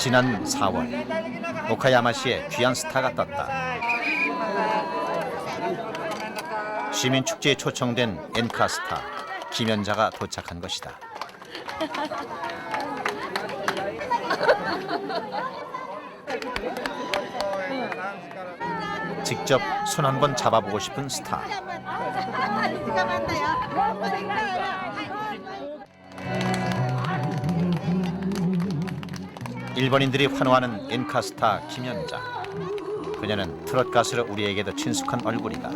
지난 4월 오카야마시에 귀한 스타가 떴다. 시민축제에 초청된 엔카 스타 김연자가 도착한 것이다. 직접 손 한 번 잡아보고 싶은 스타. 일본인들이 환호하는 엔카 스타 김연자. 그녀는 트롯 가수로 우리에게도 친숙한 얼굴이다.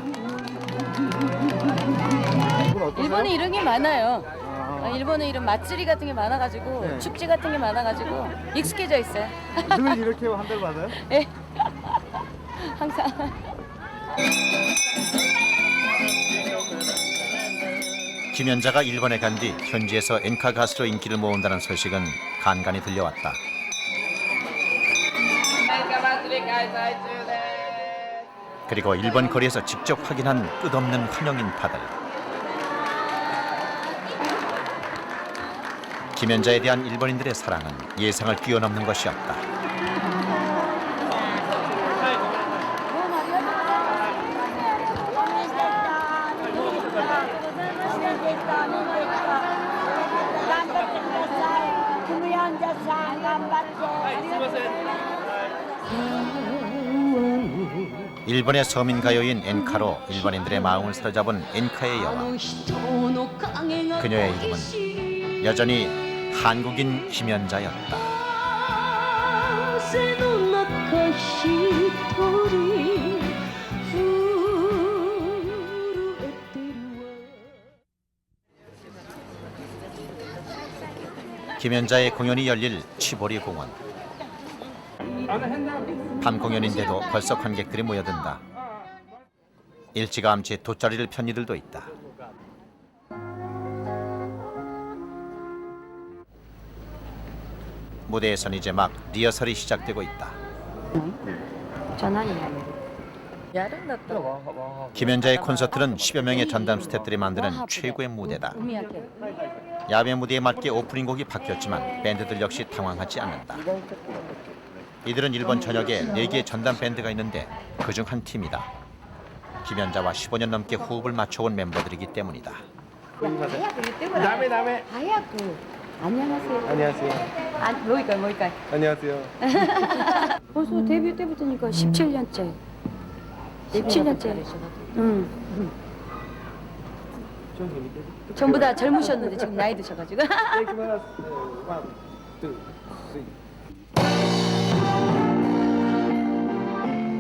일본에 이런 게 많아요. 일본에 이런 맛들이 같은 게 많아가지고 네. 축제 같은 게 많아가지고 익숙해져 있어요. 늘 이렇게 한 달 받아요? 네. 항상. 김연자가 일본에 간 뒤 현지에서 엔카 가수로 인기를 모은다는 소식은 간간히 들려왔다. 그리고 일본 거리에서 직접 확인한 끝없는 환영 인파들. 김연자에 대한 일본인들의 사랑은 예상을 뛰어넘는 것이었다. 일본의 서민 가요인 엔카로 일본인들의 마음을 사로잡은 엔카의 여왕. 그녀의 이름은 여전히 한국인 김연자였다. 김연자의 공연이 열릴 치보리 공원. 밤 공연인데도 벌써 관객들이 모여든다. 일찌감치 돗자리를 편 이들도 있다. 무대에선 이제 막 리허설이 시작되고 있다. 김연자의 콘서트는 10여 명의 전담 스태프들이 만드는 최고의 무대다. 야외 무대에 맞게 오프닝 곡이 바뀌었지만 밴드들 역시 당황하지 않는다. 이들은 일본 전역에 4개의 전담 밴드가 있는데 그중 한 팀이다. 김연자와 15년 넘게 호흡을 맞춰온 멤버들이기 때문이다. 다음에. 안녕하세요. 안녕하세요. 뭐일까요? 안녕하세요. 벌써 데뷔 때부터니까 17년째. 17년째. 응. 전부 다 젊으셨는데 지금 나이 드셔가지고.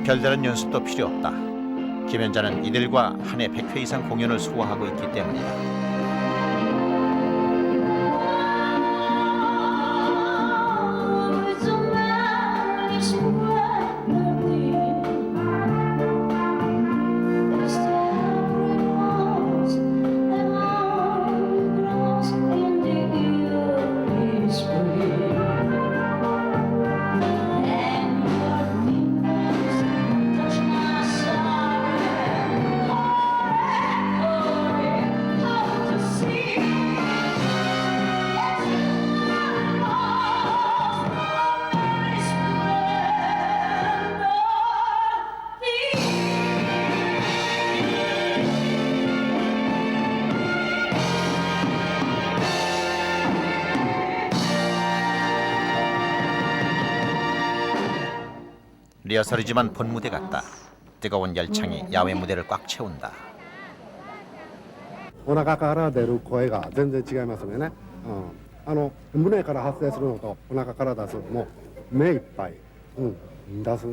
별다른 연습도 필요 없다. 김연자는 이들과 한 해 100회 이상 공연을 소화하고 있기 때문이다. 리허설이지만 본 무대 같다. 뜨거운 열창이 야외 무대를 꽉 채운다. お腹から出る声が全然違いますよね。胸から発声するのとお腹から出すもう目いっぱい、出す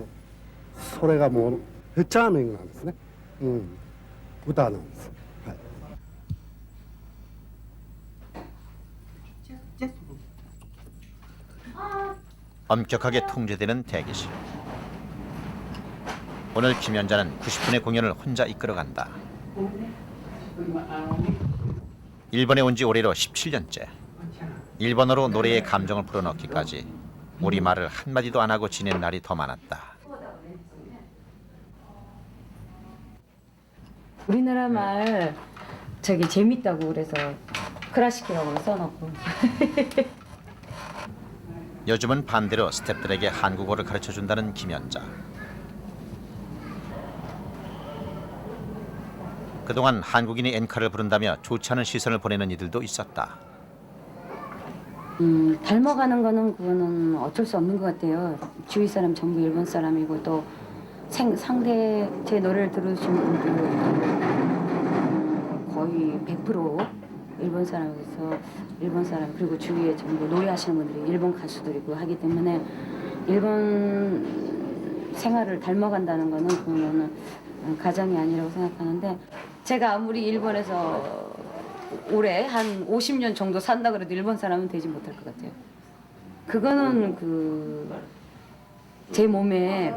それがもうチャーミングなんですね。歌なんです。はい。 엄격하게 통제되는 대기실. 오늘 김연자는 90분의 공연을 혼자 이끌어간다. 일본에 온 지 올해로 17년째. 일본어로 노래에 감정을 불어넣기까지 우리말을 한마디도 안 하고 지낸 날이 더 많았다. 우리나라 말 저기 재밌다고 그래서 클래식이라고 써놓고. 요즘은 반대로 스태프들에게 한국어를 가르쳐준다는 김연자. 그동안 한국인이 엔카를 부른다며 좋지 않은 시선을 보내는 이들도 있었다. 닮아가는 거는 그거는 어쩔 수 없는 것 같아요. 주위 사람 전부 일본 사람이고 또 상대 제 노래를 들으신 분들 거의 100% 일본 사람에서 일본 사람 그리고 주위에 전부 노래하시는 분들이 일본 가수들이고 하기 때문에 일본 생활을 닮아간다는 거는 그거는 가정이 아니라고 생각하는데 제가 아무리 일본에서 올해 한 50년 정도 산다 그래도 일본 사람은 되지 못할 것 같아요. 그거는 제 몸에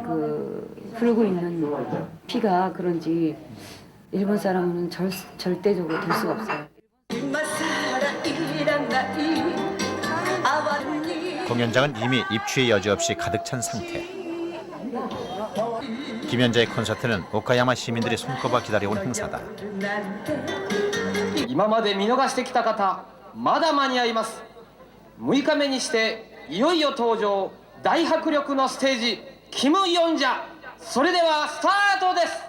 흐르고 있는 피가 그런지 일본 사람은 절대적으로 될 수가 없어요. 공연장은 이미 입추의 여지없이 가득 찬 상태. 김연자의 콘서트는 오카야마 시민들이 손꼽아 기다려온 행사다. 今まで見逃してきた方まだ間に合います。6日目にしていよいよ登場大迫力のステージキム・ヨンジャ。それではスタートです。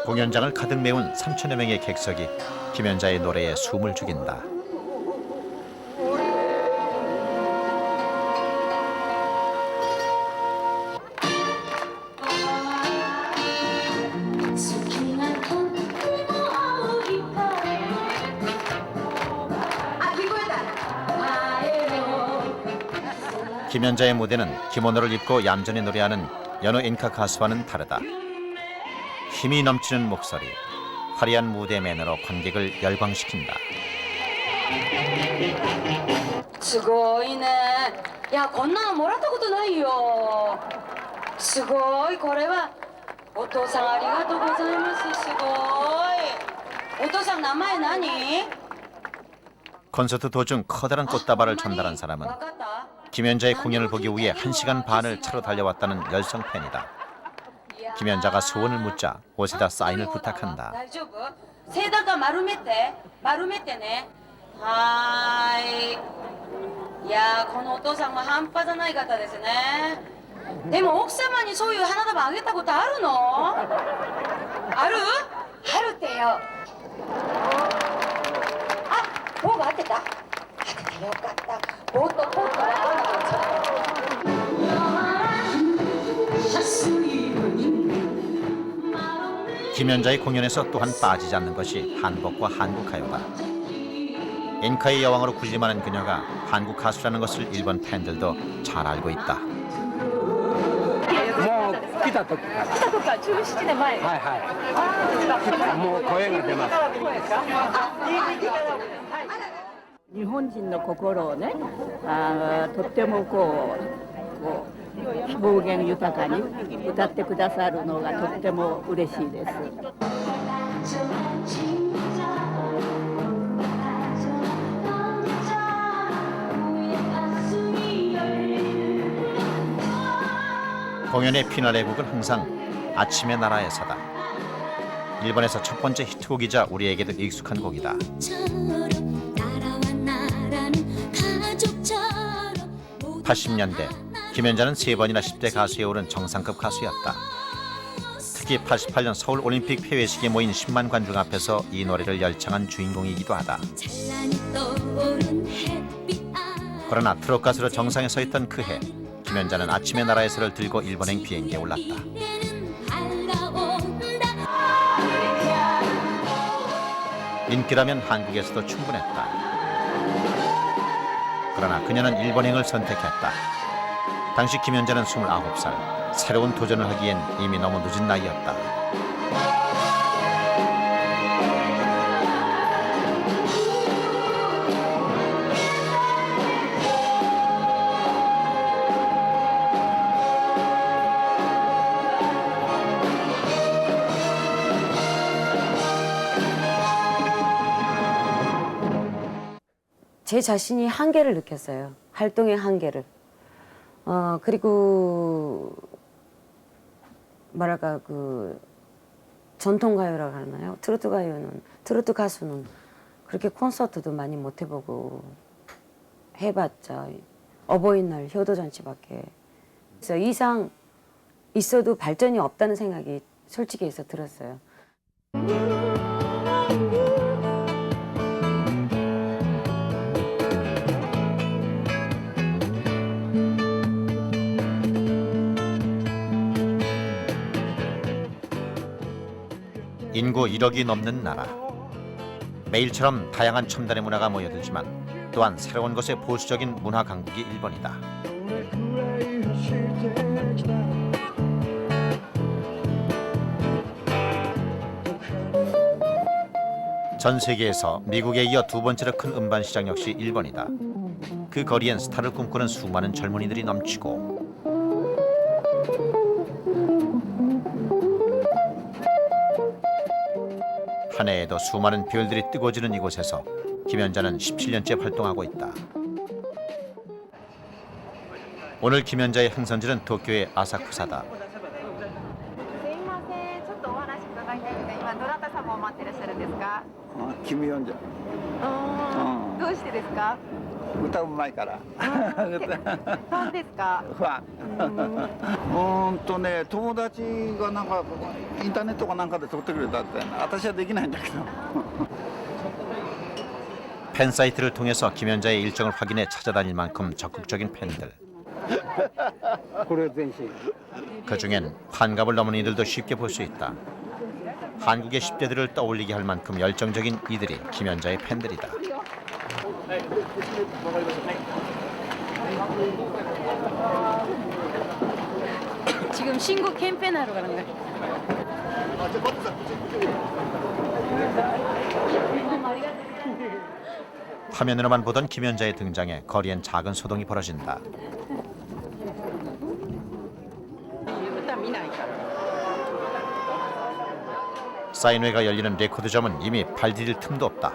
공연장을 가득 메운 3천여 명의 객석이 김연자의 노래에 숨을 죽인다. 김연자의 무대는 기모노를 입고 얌전히 노래하는 여느 엔카 가수와는 다르다. 힘이 넘치는 목소리, 화려한 무대 매너로 관객을 열광시킨다. すごいね。いやこんなのもらったことないよ。すごいこれはお父さんありがとうございます。すごい。お父さん名前何？ 콘서트 도중 커다란 꽃다발을 전달한 사람은 김연자의 공연을 보기 위해 1시간 반을 차로 달려왔다는 열성 팬이다. 김연자가 소원을 묻자 옷에다 사인을 부탁한다. 背中丸めてね。はーい。いやこのお父さんは半端じゃない方ですね。でも奥様にそういう花束あげたことあるの？ある？あるってよ。あ、棒が合ってた。合ってたよかった。棒とポットが合わなかった。 김연자의 공연에서 또한 빠지지 않는 것이 한복과 한국가요다. 엔카의 여왕으로 군림하는 그녀가 한국 가수라는 것을 일본 팬들도 잘 알고 있다. もう来た時から17年前。はいはいもう声が出ます。日本人の心をね、とってもこう表現豊かに歌ってくださるのがとっても嬉しいです。 공연의 피날레 곡은 항상 아침의 나라에서다. 일본에서 첫 번째 히트곡이자 우리에게도 익숙한 곡이다. 80년대 김연자는 3번이나 10대 가수에 오른 정상급 가수였다. 특히 88년 서울 올림픽 폐회식에 모인 10만 관중 앞에서 이 노래를 열창한 주인공이기도 하다. 그러나 트롯 가수로 정상에 서 있던 그 해 김연자는 아침의 나라에서를 들고 일본행 비행기에 올랐다. 인기라면 한국에서도 충분했다. 그러나 그녀는 일본행을 선택했다. 당시 김연자는 29살, 새로운 도전을 하기엔 이미 너무 늦은 나이였다. 제 자신이 한계를 느꼈어요. 활동의 한계를. 그리고 뭐랄까 그 전통 가요라고 하나요? 트로트 가수는 그렇게 콘서트도 많이 못 해보고 해봤자 어버이날 효도잔치밖에. 그래서 이상 있어도 발전이 없다는 생각이 솔직히 해서 들었어요. 인구 1억이 넘는 나라. 매일처럼 다양한 첨단의 문화가 모여들지만 또한 새로운 것의 보수적인 문화 강국이 일본이다. 전 세계에서 미국에 이어 두 번째로 큰 음반 시장 역시 일본이다. 그 거리엔 스타를 꿈꾸는 수많은 젊은이들이 넘치고 한 해에도 수많은 별들이 뜨거워지는 이곳에서 김연자는 17년째 활동하고 있다. 오늘 김연자의 행선지는 도쿄의 아사쿠사다. すいません、ちょっとお話伺いたいんですが、今どなた様を待ってらっしゃるんですか？君読んじゃどうしてですか？歌うまいからファンですか？ファンね友達がなんかインターネットかなんかで撮ってくれたって私はできないんだけど 팬 사이트를 통해서 김연자의 일정을 확인해 찾아다닐 만큼 적극적인 팬들. これ全身 그중엔 환갑을 넘은 이들도 쉽게 볼 수 있다. 한국의 10대들을 떠올리게 할 만큼 열정적인 이들이 김연자의 팬들이다. 지금 신곡 캠페인하러 가는 거예요. 화면으로만 보던 김연자의 등장에 거리엔 작은 소동이 벌어진다. 사인회가 열리는 레코드점은 이미 발 디딜 틈도 없다.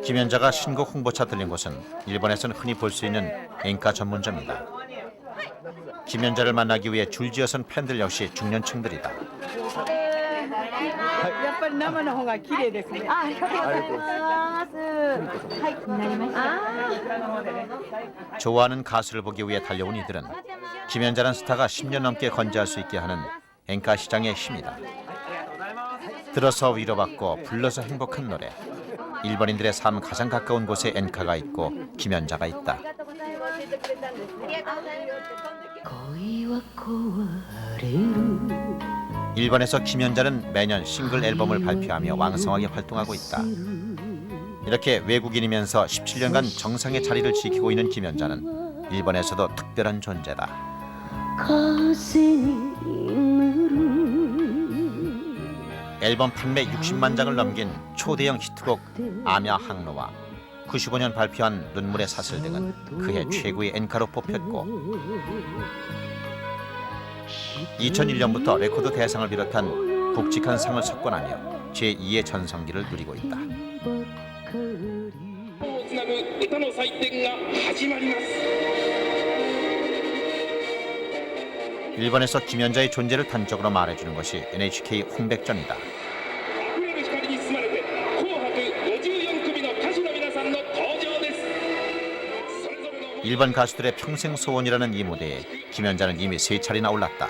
김연자가 신곡 홍보차 들린 곳은 일본에서는 흔히 볼 수 있는 엔카 전문점이다. 김연자를 만나기 위해 줄지어선 팬들 역시 중년층들이다. やっぱり生の方が綺麗ですね。 ありがとうございます。はい、なりました。 좋아하는 가수를 보기 위해 달려온 이들은 김연자란 스타가 10년 넘게 건재할 수 있게 하는 엔카 시장의 힘이다. 들어서 위로받고 불러서 행복한 노래. 일본인들의 삶 가장 가까운 곳에 엔카가 있고 김연자가 있다. 일본에서 김연자는 매년 싱글 앨범을 발표하며 왕성하게 활동하고 있다. 이렇게 외국인이면서 17년간 정상의 자리를 지키고 있는 김연자는 일본에서도 특별한 존재다. 앨범 판매 60만 장을 넘긴 초대형 히트곡 아냐 항로와 95년 발표한 눈물의 사슬 등은 그해 최고의 엔카로 뽑혔고 2001년부터 레코드 대상을 비롯한 굵직한 상을 석권하며 제2의 전성기를 누리고 있다. 일본에서 김연자의 존재를 단적으로 말해주는 것이 NHK 홍백전이다. 일본 가수들의 평생 소원이라는 이 무대에 김연자는 이미 3차례나 올랐다.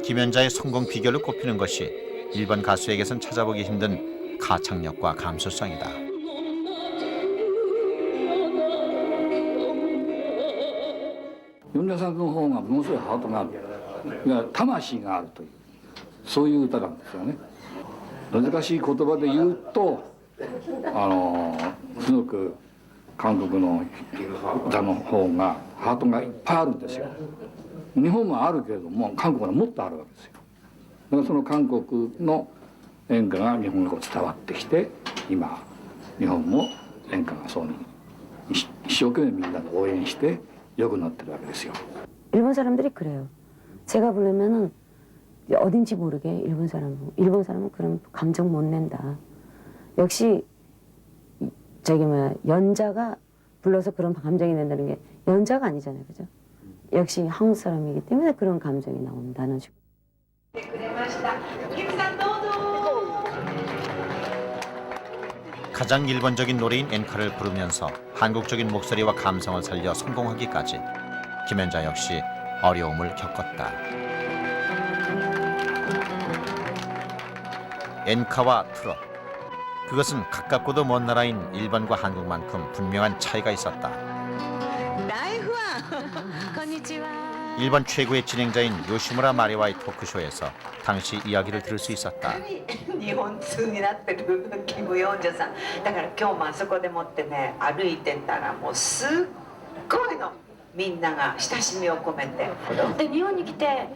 김연자의 성공 비결로 꼽히는 것이 일본 가수에게선 찾아보기 힘든 가창력과 감수성이다. 연자さんの方がものすごいハートがある、いや魂があるという、そういう歌なんですよね。難しい言葉で言うと、すごく韓国の歌の方がハートがいっぱいあるんですよ。日本もあるけれども韓国はもっとあるわけですよ。だからその韓国の演歌が日本語伝わってきて、今日本も演歌がそうに一生懸命みんなで応援して良くなってるわけですよ。 일본 사람들이 그래요. 제가 부르면은 어딘지 모르게 일본 사람은 그런 감정 못 낸다. 역시 저기 뭐야 연자가 불러서 그런 감정이 낸다는 게 연자가 아니잖아요, 그죠? 역시 한국 사람이기 때문에 그런 감정이 나온다는 식으로. 가장 일본적인 노래인 엔카를 부르면서 한국적인 목소리와 감성을 살려 성공하기까지 김연자 역시 어려움을 겪었다. 엔카와 트롯, 그것은 가깝고도 먼 나라인 일본과 한국만큼 분명한 차이가 있었다. 일본 최고의 진행자인 요시무라 마리와의 토크쇼에서 당시 이야기를 들을 수 있었다. 日本通になってるキム・ヨンジャさんだから今日もあそこでもってね歩いてたらもうすっごいのみんなが親しみを込めてで日本に来て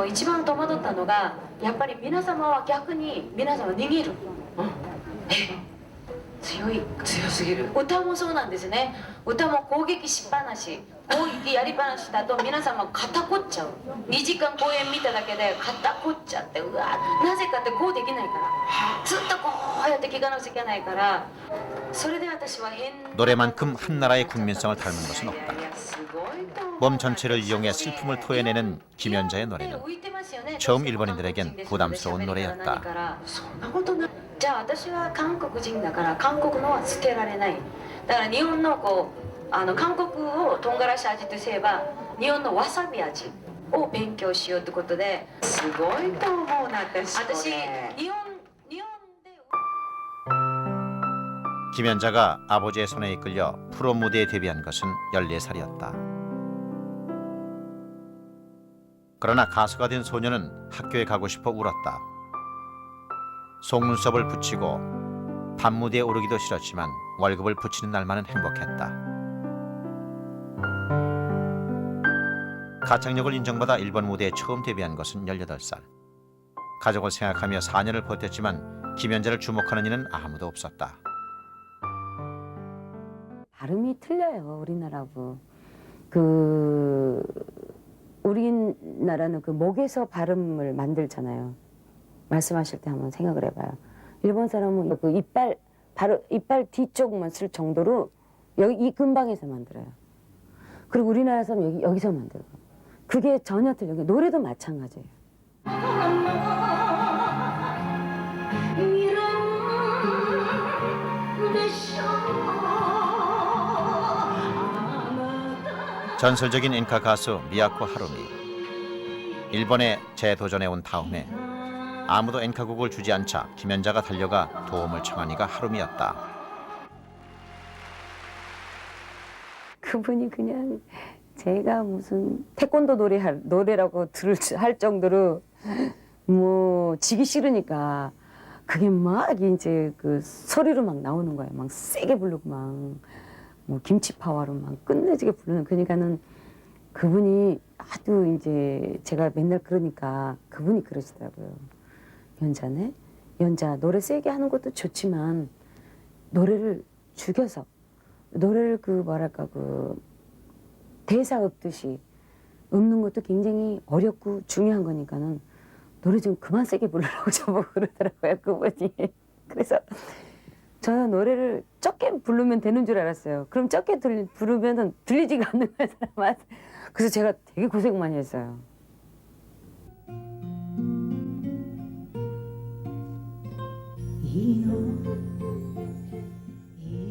一番戸惑ったのがやっぱり皆様は逆に皆様逃げる、強すぎる歌もそうなんですね歌も攻撃しっぱなし攻撃やりっぱなしだと皆様肩凝っちゃう2時間公演見ただけで肩凝っちゃってうわなぜかってこうできないからずっとこうやって聞かなくちゃいけないからそれで私は変 노래만큼 한 나라의 국민성을 닮은 것은 없다. 몸 전체를 이용해 슬픔을 토해내는 김연자의 노래는 처음 일본인들에겐 부담스러운 노래였다. じゃあ私は韓国人だから韓国のは捨てられないだから日本の韓国を唐辛子味とすれば日本のわさび味を勉強しようってことですごいと思うな私日本で 김연자가 아버지의 손에 이끌려 프로 무대에 데뷔한 것은 14살이었다. 그러나 가수가 된 소녀는 학교에 가고 싶어 울었다. 속눈썹을 붙이고 밤무대에 오르기도 싫었지만 월급을 붙이는 날만은 행복했다. 가창력을 인정받아 일본 무대에 처음 데뷔한 것은 18살. 가족을 생각하며 4년을 버텼지만 김연자를 주목하는 이는 아무도 없었다. 발음이 틀려요, 우리나라하고. 우리나라는 그 목에서 발음을 만들잖아요. 말씀하실 때 한번 생각을 해봐요. 일본 사람은 그 이빨 뒤쪽만 쓸 정도로 여기 이 근방에서 만들어요. 그리고 우리나라 사람은 여기서 만들고. 그게 전혀 틀려요. 노래도 마찬가지예요. 전설적인 엔카 가수 미야코 하루미. 일본에 재도전해 온 다음에 아무도 엔카곡을 주지 않자 김연자가 달려가 도움을 청하니가 하루미였다. 그분이 그냥 제가 무슨 태권도 노래라고 할 정도로 뭐 지기 싫으니까 그게 막 이제 그 소리로 막 나오는 거예요. 막 세게 부르고 막 뭐 김치파와로 막 끝내주게 부르는 그러니까는 그분이 아주 이제 제가 맨날 그러니까 그분이 그러시더라고요. 연자네? 연자 노래 세게 하는 것도 좋지만 노래를 죽여서 노래를 대사 읊듯이 읊는 것도 굉장히 어렵고 중요한 거니까는 노래 좀 그만 세게 부르라고 저보고 그러더라고요, 그분이. 그래서 저는 노래를 적게 부르면 되는 줄 알았어요. 그럼 적게 부르면 들리지가 않는 거잖아요. 그래서 제가 되게 고생 많이 했어요.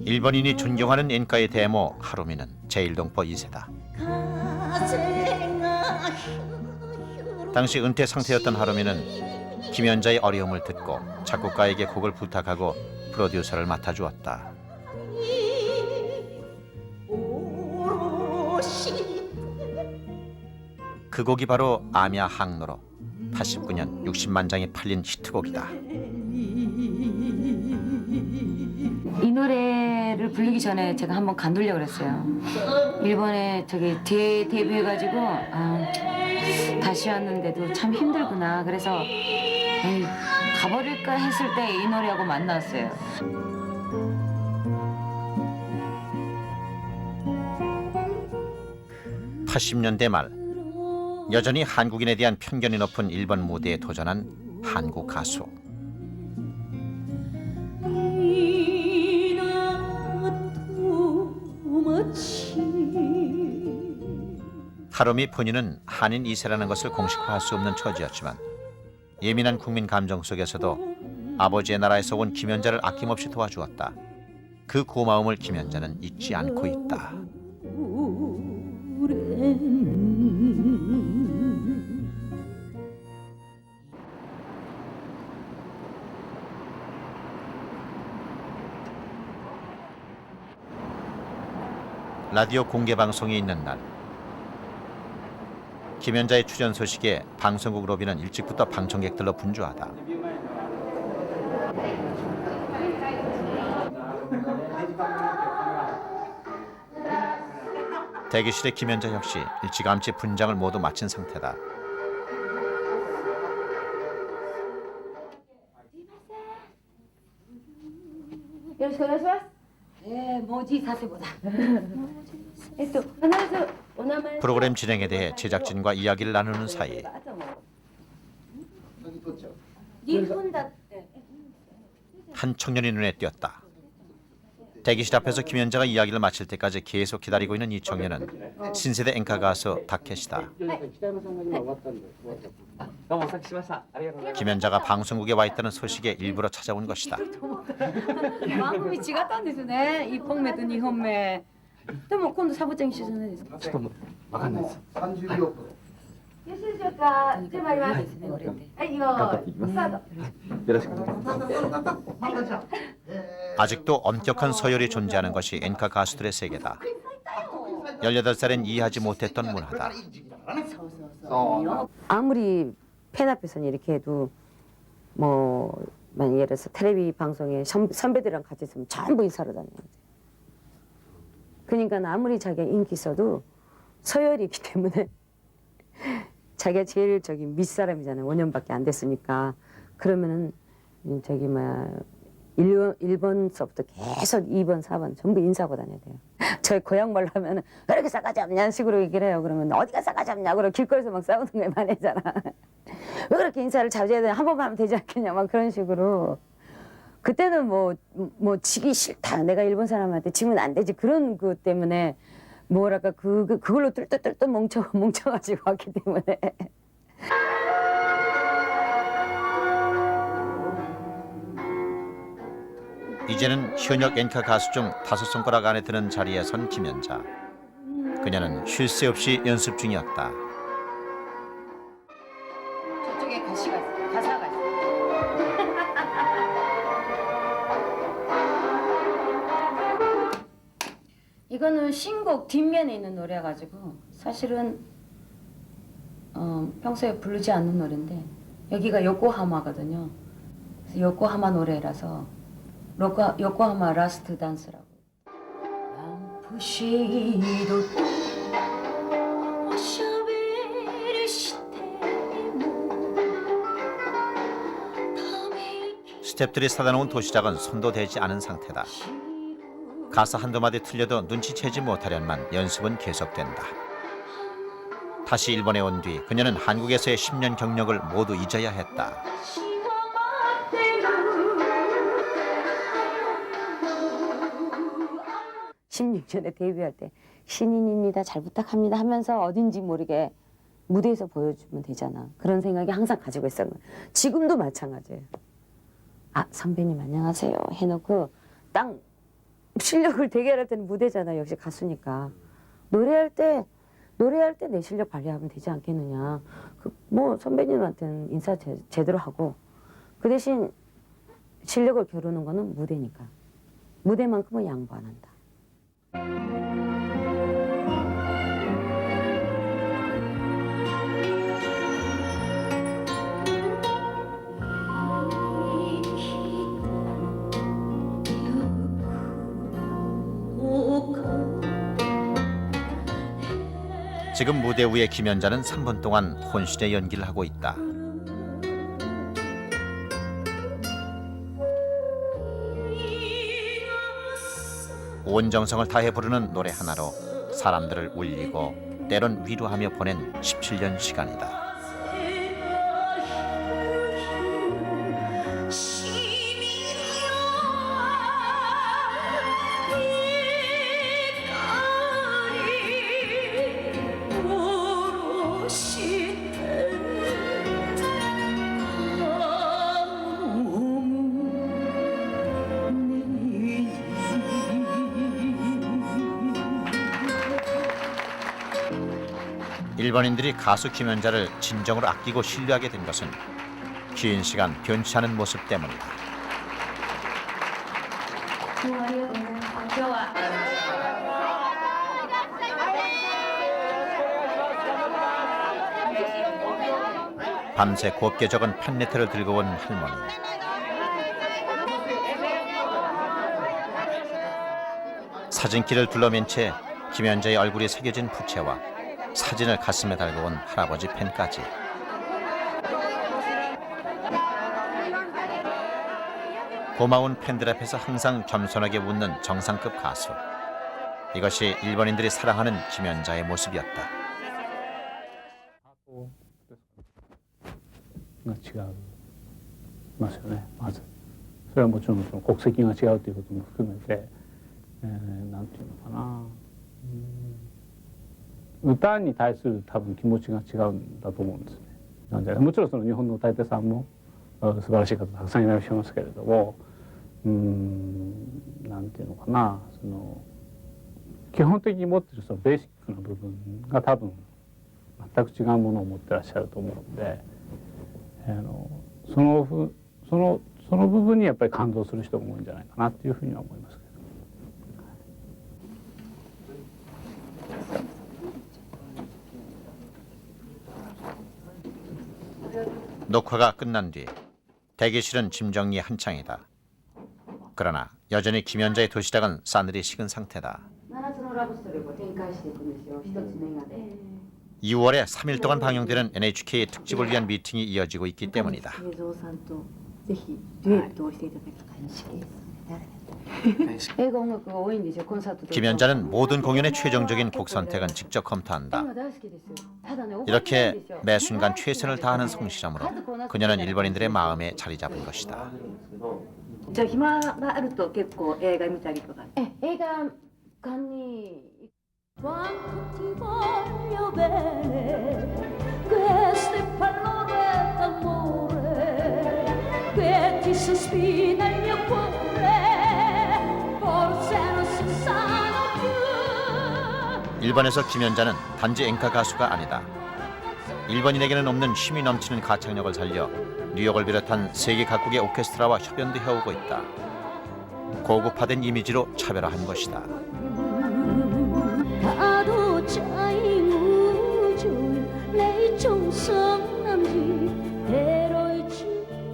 일본인이 존경하는 엔카의 데모 하루미는 제1동포 2세다. 당시 은퇴 상태였던 하루미는 김연자의 어려움을 듣고 작곡가에게 곡을 부탁하고 프로듀서를 맡아주었다. 그 곡이 바로 아미야 항로로 89년 60만 장이 팔린 히트곡이다. 이 노래를 부르기 전에 제가 한번 간돌려 그랬어요. 일본에 저기 데뷔해가지고 다시 왔는데도 참 힘들구나. 그래서 에이, 가버릴까 했을 때 이 노래하고 만났어요. (80년대) 말 여전히 한국인에 대한 편견이 높은 일본 무대에 도전한 한국 가수. 하루미 본인은 한인 2세라는 것을 공식화할 수 없는 처지였지만 예민한 국민 감정 속에서도 아버지의 나라에서 온 김연자를 아낌없이 도와주었다. 그 고마움을 김연자는 잊지 않고 있다. 라디오 공개 방송이 있는 날, 김연자의 출연 소식에 방송국 로비는 일찍부터 방청객들로 분주하다. 대기실의 김연자 역시 일찌감치 분장을 모두 마친 상태다. 프로그램 진행에 대해 제작진과 이야기를 나누는 사이 한 청년이 눈에 띄었다. 대기실 앞에서 김연자가 이야기를 마칠 때까지 계속 기다리고 있는 이 청년은 신세대 앵커 가수 다케시다. 김연자가 방송국에 와 있다는 소식에 일부러 찾아온 것이다. 마음이違ったんですね. 1本目と2本目. でも今度サボちゃん一緒じゃないですか. ちょっとわかんないです。30秒分。よろしいでしょうか。じゃあ参ります。はい、よーい、スタート。よろしくお願いします。 아직도 엄격한 서열이 존재하는 것이 엔카 가수들의 세계다. 18살엔 이해하지 못했던 문화다. 아무리 팬 앞에서는 이렇게 해도 뭐 만약 예를 들어서 텔레비 방송에 선배들이랑 같이 있으면 전부 인사로 다니는 거지. 그러니까 아무리 자기가 인기 있어도 서열이기 때문에 자기가 제일 저기 밑사람이잖아요. 5년밖에 안 됐으니까. 그러면은 저기 막 1번서부터 계속 2번, 4번 전부 인사하고 다녀야 돼요. 저희 고향 말로 하면은 왜 이렇게 싸가지 없냐는 식으로 얘기를 해요. 그러면 어디가 싸가지 없냐? 그러고 길거리에서 막 싸우는 거에 만회잖아. 왜 그렇게 인사를 자주 해야 되냐? 한 번만 하면 되지 않겠냐? 막 그런 식으로. 그때는 뭐 지기 싫다. 내가 일본 사람한테 지면 안 되지. 그런 그 때문에 뭐랄까 그걸로 뚫뚫뚫뚫 뭉쳐가지고 왔기 때문에. 이제는 현역 엔카 가수 중 5손가락 안에 드는 자리에 선 김연자. 그녀는 쉴 새 없이 연습 중이었다. 저쪽에 가사가 있어. 이거는 신곡 뒷면에 있는 노래가지고 사실은 평소에 부르지 않는 노래인데 여기가 요코하마거든요. 그래서 요코하마 노래라서 요코하마 라스트 단스라고. 스태프들이 사다 놓은 도시락은 손도 대지 않은 상태다. 가사 한두 마디 틀려도 눈치채지 못하련만 연습은 계속된다. 다시 일본에 온 뒤 그녀는 한국에서의 10년 경력을 모두 잊어야 했다. (16년에) 데뷔할 때 신인입니다. 잘 부탁합니다 하면서 어딘지 모르게 무대에서 보여주면 되잖아. 그런 생각이 항상 가지고 있어요. 지금도 마찬가지예요. 아, 선배님 안녕하세요 해놓고 딱 실력을 대결할 때는 무대잖아. 역시 가수니까. 노래할 때 내 실력 발휘하면 되지 않겠느냐. 뭐 선배님한테는 인사 제대로 하고 그 대신 실력을 겨루는 거는 무대니까. 무대만큼은 양보 안 한다. 지금 무대 위에 김연자는 3분 동안 혼신의 연기를 하고 있다. 온 정성을 다해 부르는 노래 하나로 사람들을 울리고 때론 위로하며 보낸 17년 시간이다. 일본인들이 가수 김연자를 진정으로 아끼고 신뢰하게 된 것은 긴 시간 변치 않은 모습 때문이다. 밤새 곱게 적은 팬레터를 들고 온 할머니. 사진기를 둘러맨 채 김연자의 얼굴이 새겨진 부채와 사진을 가슴에 달고 온 할아버지 팬까지. 고마운 팬들 앞에서 항상 겸손하게 웃는 정상급 가수. 이것이 일본인들이 사랑하는 김연자의 모습이었다. が違いますよね。まずそれはもちろんその国籍が違うということも含めて、なんていうのかな、歌に対する多分気持ちが違うんだと思うんですね。なんでもちろんその日本の歌い手さんも素晴らしい方たくさんいらっしゃいますけれども、なんていうのかな、その基本的に持っているそのベーシックな部分が多分全く違うものを持ってらっしゃると思うので。その部分にやっぱり感動する人が多いんじゃないかなっていうふうには思いますけど。 녹화가 끝난 뒤 대기실은 짐 정리 한창이다. 그러나 여전히 김연자의 도시락은 싸늘히 식은 상태다. 2월에 3일 동안 방영되는 NHK 특집을 위한 미팅이 이어지고 있기 때문이다. 김연자는 모든 공연의 최종적인 곡 선택은 직접 검토한다. 이렇게 매 순간 최선을 다하는 성실함으로 그녀는 일본인들의 마음에 자리 잡은 것이다. 저暇があると結構映画見たりとか。映画館に Quanto ti voglio bene, queste parole d'amore che ti sospira il mio cuore, forse non si sanno più. 일본에서 김연자는 단지演歌 가수가 아니다. 일본인에게는 없는 힘이 넘치는 가창력을 살려 뉴욕을 비롯한 세계 각국의 오케스트라와 협연도 해오고 있다. 고급화된 이미지로 차별화한 것이다.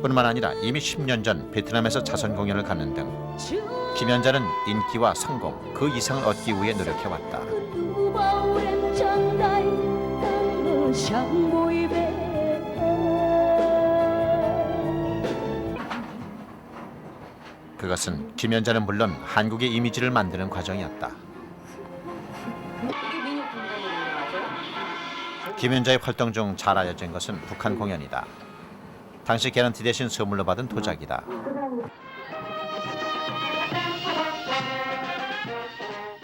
뿐만 아니라 이미 10년 전 베트남에서 자선 공연을 갖는 등 김연자는 인기와 성공 그 이상을 얻기 위해 노력해왔다. 그것은 김연자는 물론 한국의 이미지를 만드는 과정이었다. 김연자의 활동 중 잘 알려진 것은 북한 공연이다. 당시 개런티 대신 선물로 받은 도자기다.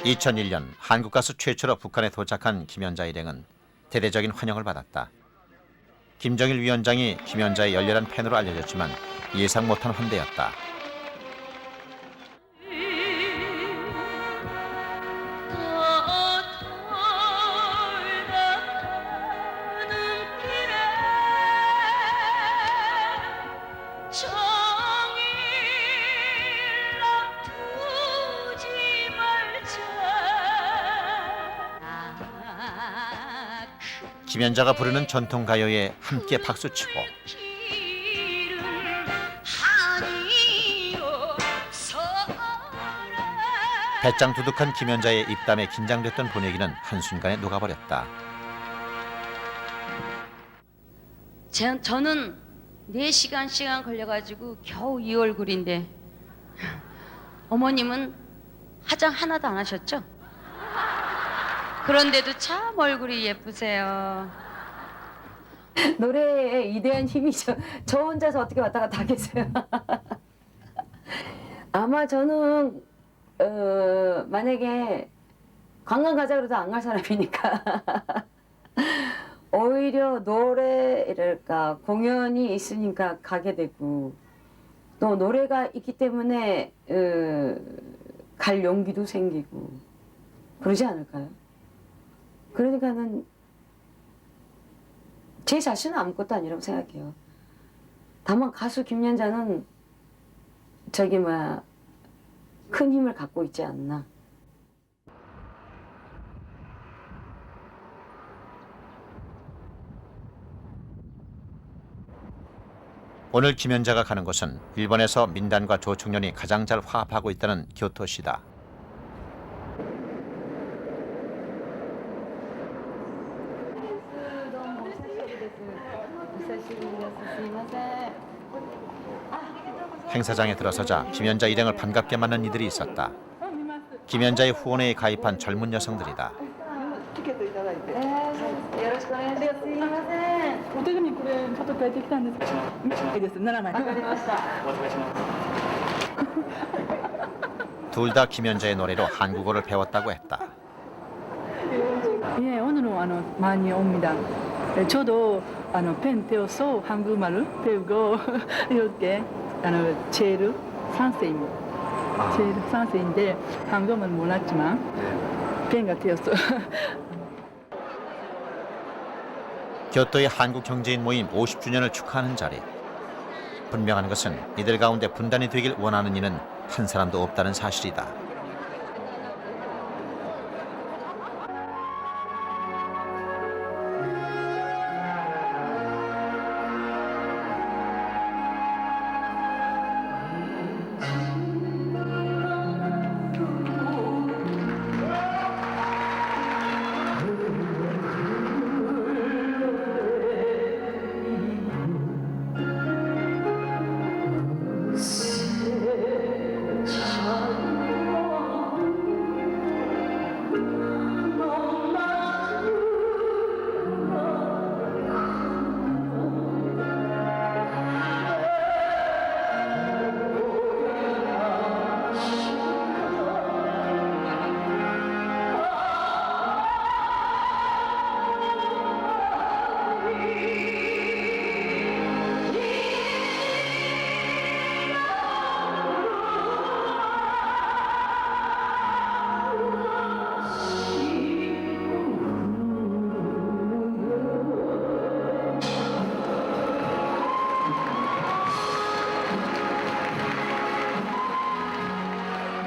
(2001년) 한국 가수 최초로 북한에 도착한 김연자 일행은 대대적인 환영을 받았다. 김정일 위원장이 김연자의 열렬한 팬으로 알려졌지만 예상 못한 환대였다. 김연자가 부르는 전통 가요에 함께 박수치고 배짱 두둑한 김연자의 입담에 긴장됐던 분위기는 한순간에 녹아버렸다. 저는 4시간 걸려가지고 겨우 이 얼굴인데 어머님은 화장 하나도 안 하셨죠? 그런데도 참 얼굴이 예쁘세요. 노래의 이대한 힘이죠. 저 혼자서 어떻게 왔다 갔다 하겠어요. 아마 저는 만약에 관광 가자 그래도 안 갈 사람이니까 오히려 노래랄까 공연이 있으니까 가게 되고 또 노래가 있기 때문에 갈 용기도 생기고 그러지 않을까요? 그러니까는 제 자신은 아무것도 아니라고 생각해요. 다만 가수 김연자는 큰 힘을 갖고 있지 않나. 오늘 김연자가 가는 곳은 일본에서 민단과 조청년이 가장 잘 화합하고 있다는 교토시다. 행사장에 들어서자 김연자 일행을 반갑게 맞는 이들이 있었다. 김연자의 후원회에 가입한 젊은 여성들이다. 둘 다 김연자의 노래로 한국어를 배웠다고 했다. 예, 오늘은 많이 옵니다. 저도 펜 떼어서 한국말을 배우고 이렇게 제일 상세입니다. 제일 상세인데 한국은 몰랐지만 펜가 떼었어. 교토의 한국 경제인 모임 50주년을 축하하는 자리. 분명한 것은 이들 가운데 분단이 되길 원하는 이는 한 사람도 없다는 사실이다.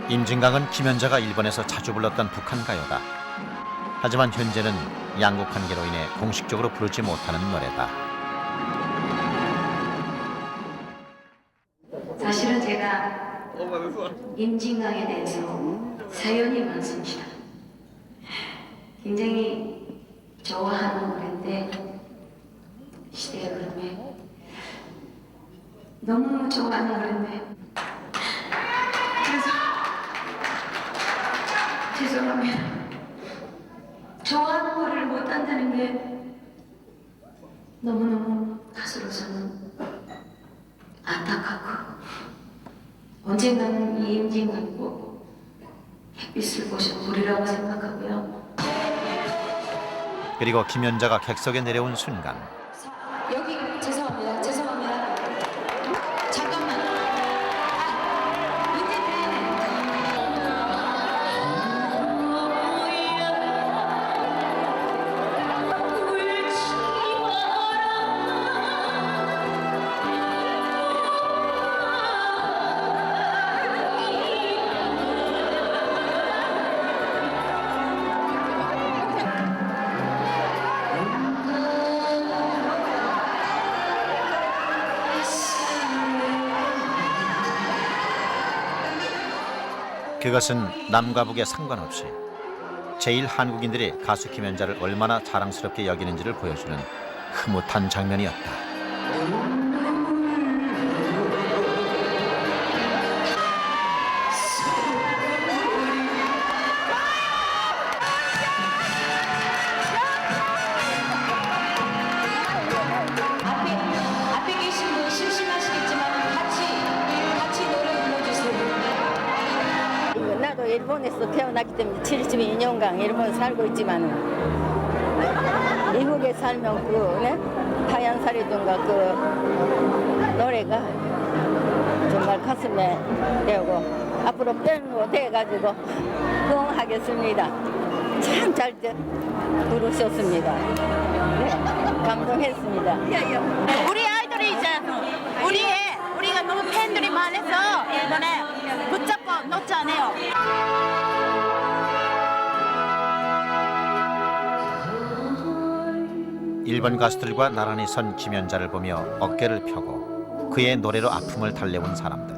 임진강은 김연자가 일본에서 자주 불렀던 북한 가요다. 하지만 현재는 양국 관계로 인해 공식적으로 부르지 못하는 노래다. 사실은 제가 임진강에 대해서 사연이 많습니다. 굉장히 좋아하는 노래인데 시대의 흐름에 너무 좋아하는 노래인데 죄송합니다. 좋아하는 노래를 못한다는 게 너무너무 가수로서는 안타깝고 언젠가는 이 임진강 꼭 햇빛을 보셔 보리라고 생각하고요. 그리고 김연자가 객석에 내려온 순간 여기 죄송합니다. 잠깐만. 그것은 남과 북에 상관없이 제1한국인들이 가수 김연자를 얼마나 자랑스럽게 여기는지를 보여주는 흐뭇한 장면이었다. 일본에서 태어났기 때문에 72년간 일본에 살고 있지만 미국에 살면 하얀 살이든가 그 노래가 정말 가슴에 배우고 앞으로 팬으로 돼가지고 응원하겠습니다. 참 잘 부르셨습니다. 네, 감동했습니다. 우리 아이돌이 이제 우리가 너무 팬들이 많아서 이번에 붙잡고 놓잖아요. 일본 가수들과 나란히 선 김연자를 보며 어깨를 펴고 그의 노래로 아픔을 달래온 사람들.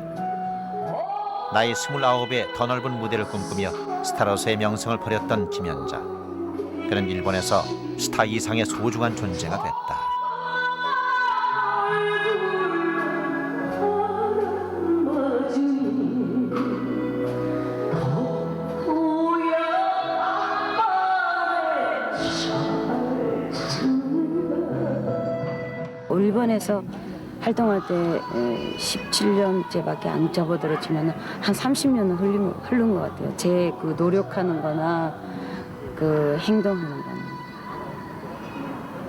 나이 29에 더 넓은 무대를 꿈꾸며 스타로서의 명성을 버렸던 김연자. 그는 일본에서 스타 이상의 소중한 존재가 됐다. 일본에서 활동할 때 17년째밖에 안 접어들었지만 한 30년은 흐른 것 같아요. 제 그 노력하는 거나 그 행동하는 거는.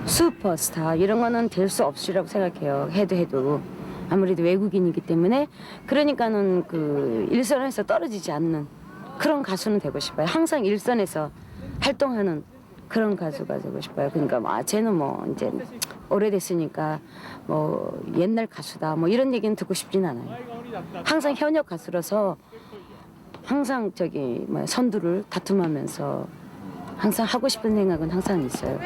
슈퍼스타 이런 거는 될 수 없으리라고 생각해요. 해도 아무래도 외국인이기 때문에 그러니까는 그 일선에서 떨어지지 않는 그런 가수는 되고 싶어요. 항상 일선에서 활동하는 그런 가수가 되고 싶어요. 그러니까 쟤는 뭐 이제 오래됐으니까 뭐 옛날 가수다 뭐 이런 얘기는 듣고 싶진 않아요. 항상 현역 가수라서 항상 선두를 다툼하면서 항상 하고 싶은 생각은 항상 있어요.